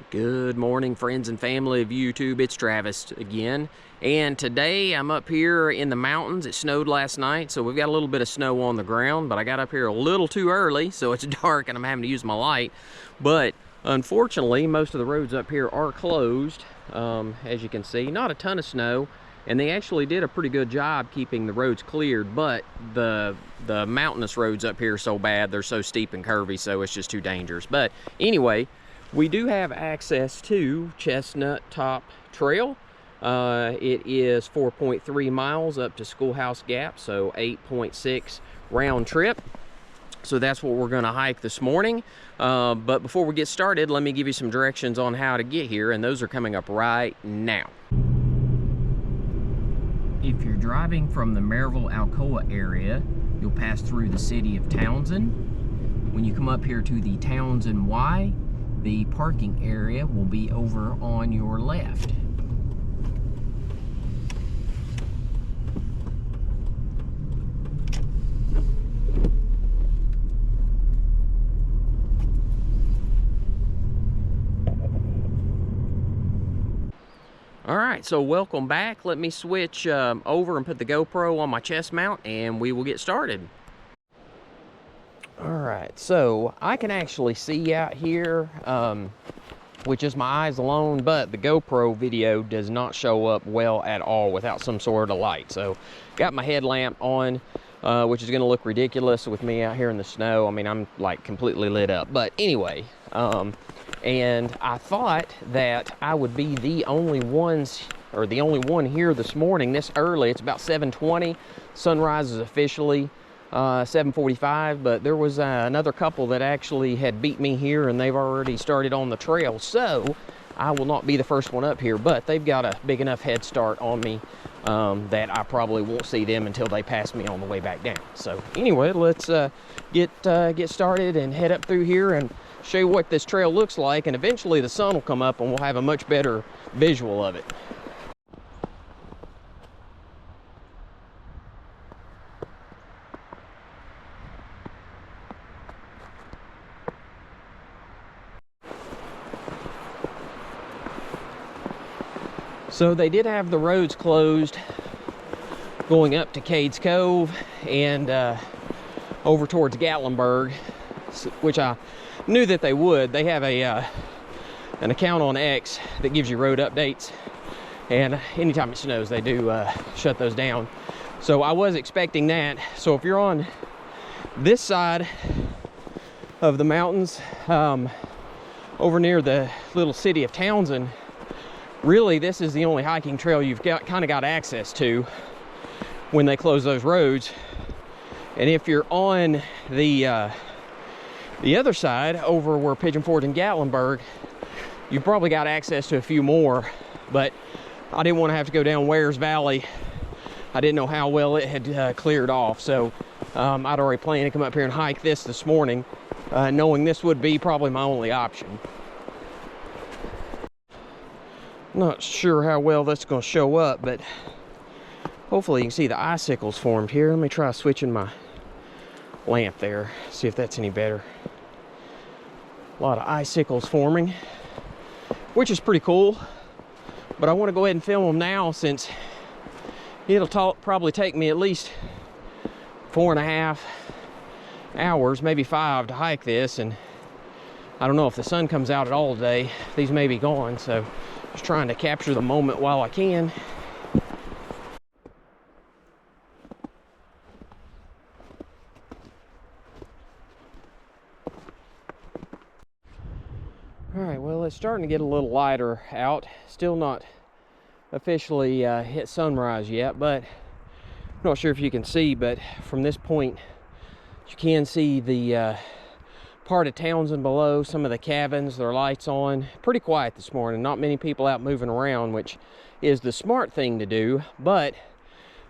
Good morning, friends and family of YouTube. It's Travis again, and today I'm up here in the mountains. It snowed last night, so we've got a little bit of snow on the ground, but I got up here a little too early, so it's dark and I'm having to use my light. But unfortunately, most of the roads up here are closed, as you can see. Not a ton of snow, and they actually did a pretty good job keeping the roads cleared, but the mountainous roads up here are so bad. They're so steep and curvy, so it's just too dangerous. But anyway, we do have access to Chestnut Top Trail. It is 4.3 miles up to Schoolhouse Gap, so 8.6 round trip. So that's what we're gonna hike this morning. But before we get started, let me give you some directions on how to get here, and those are coming up right now. If you're driving from the Maryville-Alcoa area, you'll pass through the city of Townsend. When you come up here to the Townsend Y, the parking area will be over on your left. All right, so welcome back. Let me switch over and put the GoPro on my chest mount, and we will get started. All right, so I can actually see out here with just my eyes alone, but the GoPro video does not show up well at all without some sort of light. So got my headlamp on, which is gonna look ridiculous with me out here in the snow. I mean, I'm like completely lit up. But anyway, and I thought that I would be the only ones, or the only one here this morning this early. It's about 7:20. Sunrise is officially 7:45, but there was another couple that actually had beat me here, and they've already started on the trail, so I will not be the first one up here, but they've got a big enough head start on me that I probably won't see them until they pass me on the way back down. So anyway, let's get started and head up through here and show you what this trail looks like, and eventually the sun will come up and we'll have a much better visual of it. So they did have the roads closed going up to Cades Cove and over towards Gatlinburg, which I knew that they would. They have an account on X that gives you road updates, and anytime it snows they do shut those down. So I was expecting that. So if you're on this side of the mountains, over near the little city of Townsend, really this is the only hiking trail you've kind of got access to when they close those roads. And if you're on the other side over where Pigeon Forge and Gatlinburg, you've probably got access to a few more, but I didn't want to have to go down Wares Valley. I didn't know how well it had cleared off, so I'd already planned to come up here and hike this morning, knowing this would be probably my only option. Not sure how well that's going to show up, but hopefully you can see the icicles formed here. Let me try switching my lamp there, see if that's any better. A lot of icicles forming, which is pretty cool, but I want to go ahead and film them now since it'll probably take me at least 4.5 hours, maybe 5, to hike this, and I don't know if the sun comes out at all today. These may be gone, so just trying to capture the moment while I can. All right, well, it's starting to get a little lighter out. Still not officially hit sunrise yet, but I'm not sure if you can see, but from this point you can see the part of Townsend below, some of the cabins, their lights on. Pretty quiet this morning, not many people out moving around, which is the smart thing to do. But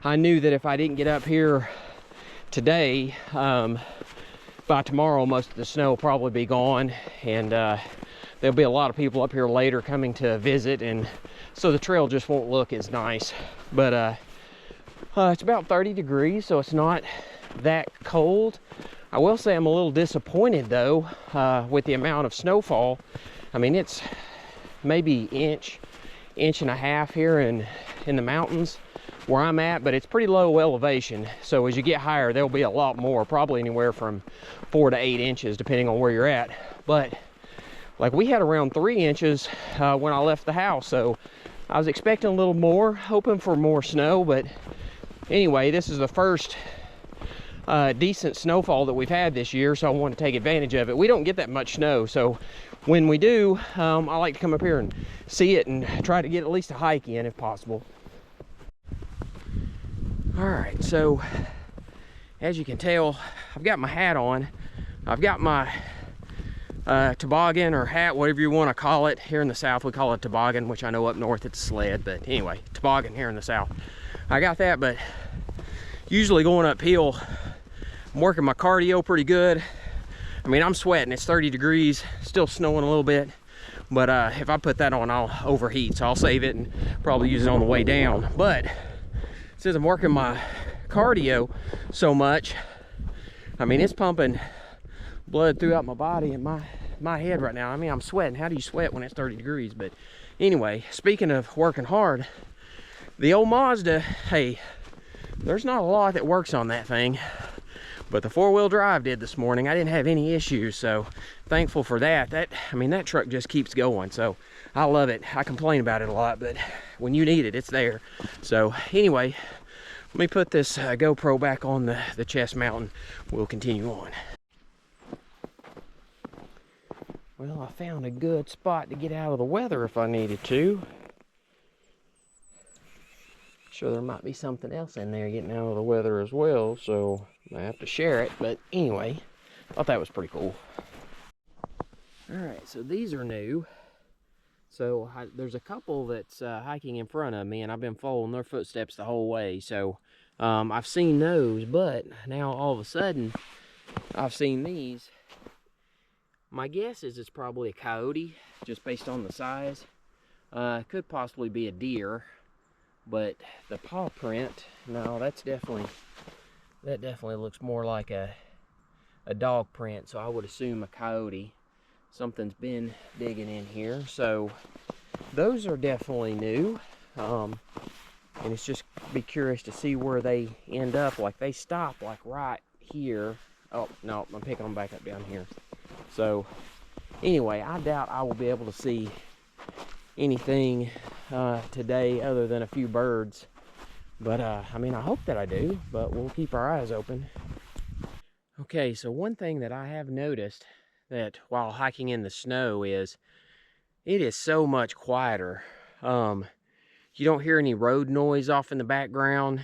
I knew that if I didn't get up here today, by tomorrow most of the snow will probably be gone, and there'll be a lot of people up here later coming to visit, and so the trail just won't look as nice. But it's about 30 degrees, so it's not that cold. I will say I'm a little disappointed though with the amount of snowfall. I mean, it's maybe inch and a half here in the mountains where I'm at, but it's pretty low elevation. So as you get higher, there'll be a lot more, probably anywhere from 4 to 8 inches, depending on where you're at. But like we had around 3 inches when I left the house. So I was expecting a little more, hoping for more snow. But anyway, this is the first decent snowfall that we've had this year, so I want to take advantage of it. We don't get that much snow, so when we do, I like to come up here and see it and try to get at least a hike in if possible. All right, so as you can tell, I've got my hat on. I've got my toboggan or hat, whatever you want to call it. Here in the South, we call it toboggan, which I know up north it's sled, but anyway, toboggan here in the South. I got that, but usually going uphill, I'm working my cardio pretty good. I mean, I'm sweating, it's 30 degrees, still snowing a little bit, but if I put that on, I'll overheat, so I'll save it and probably use it on the way down. But since I'm working my cardio so much, I mean, it's pumping blood throughout my body and my head right now. I mean, I'm sweating. How do you sweat when it's 30 degrees? But anyway, speaking of working hard, the old Mazda, hey, there's not a lot that works on that thing, but the 4-wheel drive did this morning. I didn't have any issues, so thankful for that. I mean, that truck just keeps going, so I love it. I complain about it a lot, but when you need it, it's there. So anyway, let me put this GoPro back on the chest mount and we'll continue on. Well, I found a good spot to get out of the weather if I needed to. Sure, there might be something else in there getting out of the weather as well, so I have to share it. But anyway, I thought that was pretty cool. All right, so these are new. So there's a couple that's hiking in front of me, and I've been following their footsteps the whole way. So I've seen those, but now all of a sudden I've seen these. My guess is it's probably a coyote, just based on the size. Could possibly be a deer, but the paw print, no, that definitely looks more like a dog print. So I would assume a coyote. Something's been digging in here. So those are definitely new. And it's just be curious to see where they end up. Like they stop like right here. Oh no, I'm picking them back up down here. So anyway, I doubt I will be able to see anything today other than a few birds. But I mean, I hope that I do, but we'll keep our eyes open. Okay, so one thing that I have noticed that while hiking in the snow is it is so much quieter. You don't hear any road noise off in the background.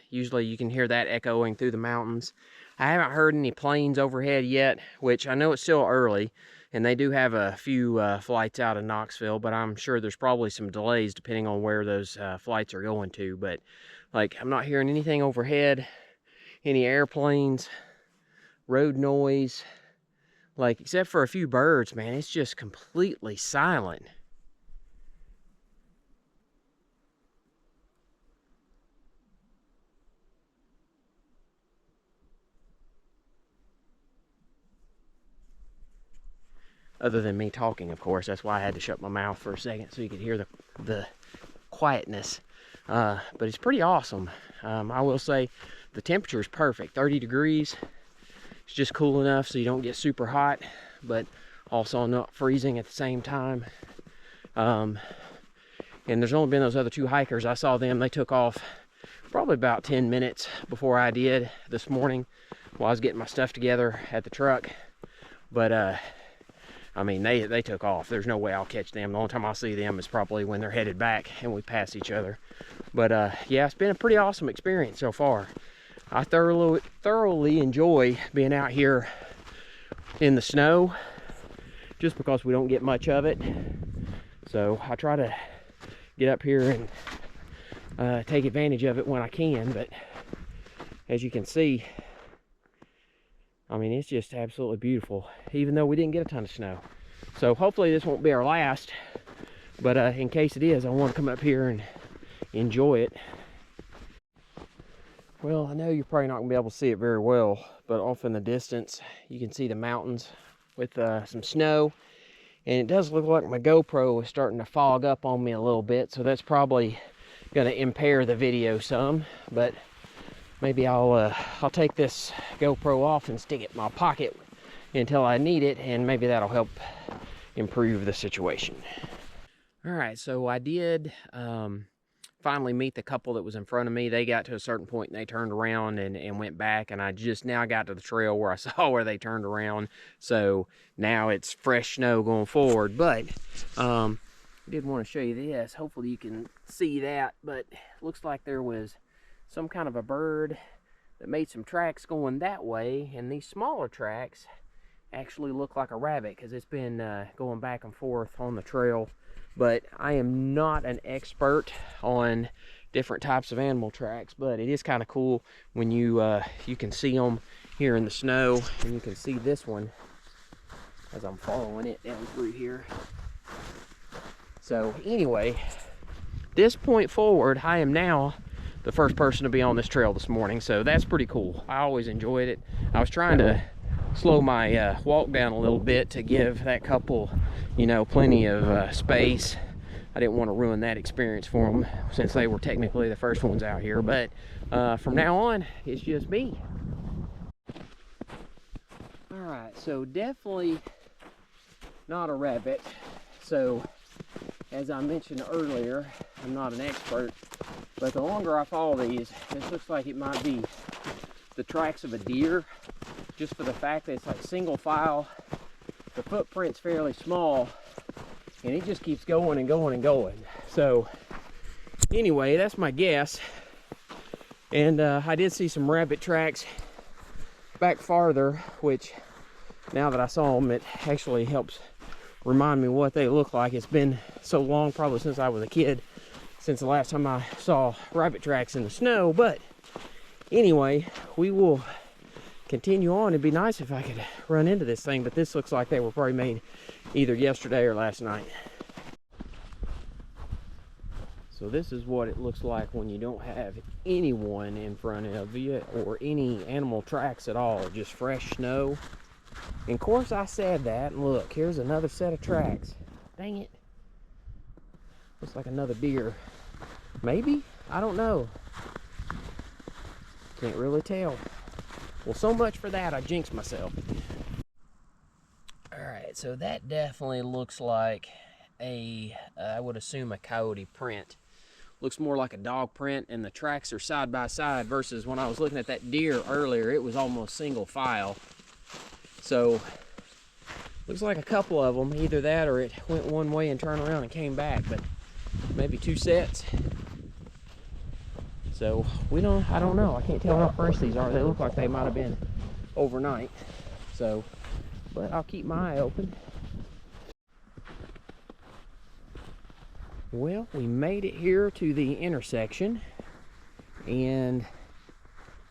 Usually you can hear that echoing through the mountains. I haven't heard any planes overhead yet, which I know it's still early, and they do have a few flights out of Knoxville, but I'm sure there's probably some delays depending on where those flights are going to. But like, I'm not hearing anything overhead, any airplanes, road noise, like except for a few birds, man, it's just completely silent. Other than me talking, of course. That's why I had to shut my mouth for a second so you could hear the quietness. But it's pretty awesome. I will say the temperature is perfect. 30 degrees. It's just cool enough so you don't get super hot, but also not freezing at the same time. And there's only been those other two hikers. I saw them. They took off probably about 10 minutes before I did this morning while I was getting my stuff together at the truck. But I mean, they took off. There's no way I'll catch them. The only time I'll see them is probably when they're headed back and we pass each other. But yeah, it's been a pretty awesome experience so far. I thoroughly enjoy being out here in the snow just because we don't get much of it. So I try to get up here and take advantage of it when I can. But as you can see, I mean, it's just absolutely beautiful, even though we didn't get a ton of snow. So hopefully this won't be our last, but in case it is, I want to come up here and enjoy it. Well, I know you're probably not going to be able to see it very well, but off in the distance, you can see the mountains with some snow. And it does look like my GoPro is starting to fog up on me a little bit, so that's probably going to impair the video some. But maybe I'll take this GoPro off and stick it in my pocket until I need it, and maybe that'll help improve the situation. All right, so I did finally meet the couple that was in front of me. They got to a certain point and they turned around and went back, and I just now got to the trail where I saw where they turned around. So now it's fresh snow going forward. But I did want to show you this. Hopefully you can see that, but it looks like there was some kind of a bird that made some tracks going that way, and these smaller tracks actually look like a rabbit because it's been going back and forth on the trail. But I am not an expert on different types of animal tracks, but it is kind of cool when you can see them here in the snow, and you can see this one as I'm following it down through here. So anyway, this point forward, I am now the first person to be on this trail this morning, so that's pretty cool. I always enjoyed it. I was trying to slow my walk down a little bit to give that couple, you know, plenty of space. I didn't want to ruin that experience for them since they were technically the first ones out here. But from now on, it's just me. All right, so definitely not a rabbit. So as I mentioned earlier, I'm not an expert, but the longer I follow these, this looks like it might be the tracks of a deer, just for the fact that it's like single file. The footprint's fairly small, and it just keeps going and going and going. So anyway, that's my guess. And I did see some rabbit tracks back farther, which now that I saw them, it actually helps remind me what they look like. It's been so long, probably since I was a kid, since the last time I saw rabbit tracks in the snow. But anyway, we will continue on. It'd be nice if I could run into this thing, but this looks like they were probably made either yesterday or last night. So this is what it looks like when you don't have anyone in front of you or any animal tracks at all, just fresh snow. And of course I said that, and look, here's another set of tracks. Dang it. Looks like another deer. Maybe? I don't know. Can't really tell. Well, so much for that. I jinxed myself. Alright, so that definitely looks like I would assume a coyote print. Looks more like a dog print, and the tracks are side by side versus when I was looking at that deer earlier, it was almost single file. So looks like a couple of them, either that or it went one way and turned around and came back, but maybe two sets. So I don't know. I can't tell how fresh these are. They look like they might have been overnight. So, but I'll keep my eye open. Well, we made it here to the intersection, and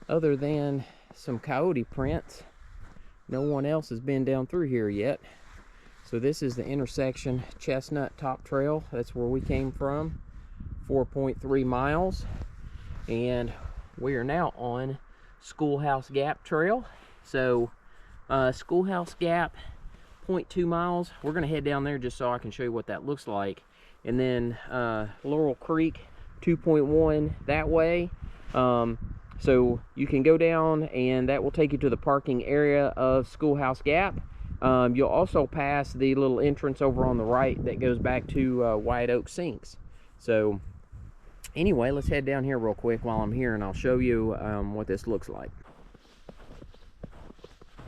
other than some coyote prints, no one else has been down through here yet. So this is the intersection Chestnut Top Trail. That's where we came from, 4.3 miles. And we are now on Schoolhouse Gap Trail. So Schoolhouse Gap, 0.2 miles. We're gonna head down there just so I can show you what that looks like. And then Laurel Creek, 2.1 that way. So you can go down, and that will take you to the parking area of Schoolhouse Gap. You'll also pass the little entrance over on the right that goes back to White Oak Sinks. So anyway, let's head down here real quick while I'm here, and I'll show you what this looks like.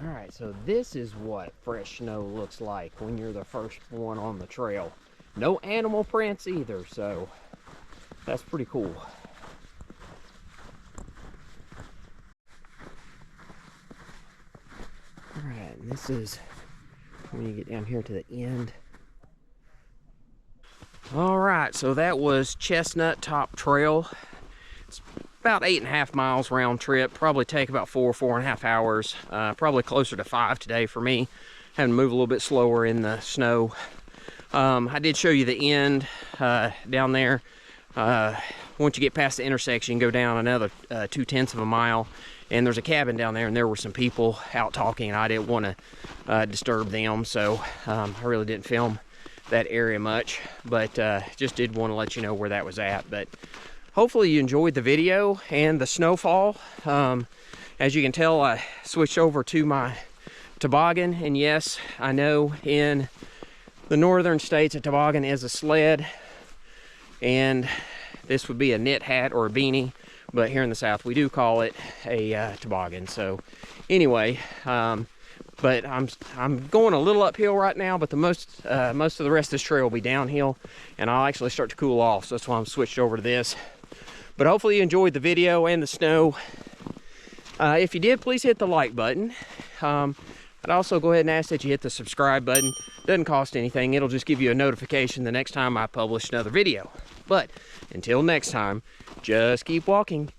All right, so this is what fresh snow looks like when you're the first one on the trail. No animal prints either, so that's pretty cool. All right, and this is when you get down here to the end. All right, so that was Chestnut Top Trail. It's about 8.5 miles round trip. Probably take about 4.5 hours. Probably closer to 5 today for me. Having to move a little bit slower in the snow. I did show you the end down there. Once you get past the intersection, go down another 0.2 of a mile, and there's a cabin down there, and there were some people out talking, and I didn't want to disturb them, so I really didn't film that area much, but just did want to let you know where that was at. But hopefully you enjoyed the video and the snowfall. As you can tell, I switched over to my toboggan, and yes, I know in the northern states a toboggan is a sled, and this would be a knit hat or a beanie, but here in the South we do call it a toboggan. So anyway, but I'm going a little uphill right now, but the most of the rest of this trail will be downhill, and I'll actually start to cool off, so that's why I'm switched over to this. But hopefully you enjoyed the video and the snow. If you did, please hit the like button. I'd also go ahead and ask that you hit the subscribe button. Doesn't cost anything. It'll just give you a notification the next time I publish another video. But until next time, just keep walking.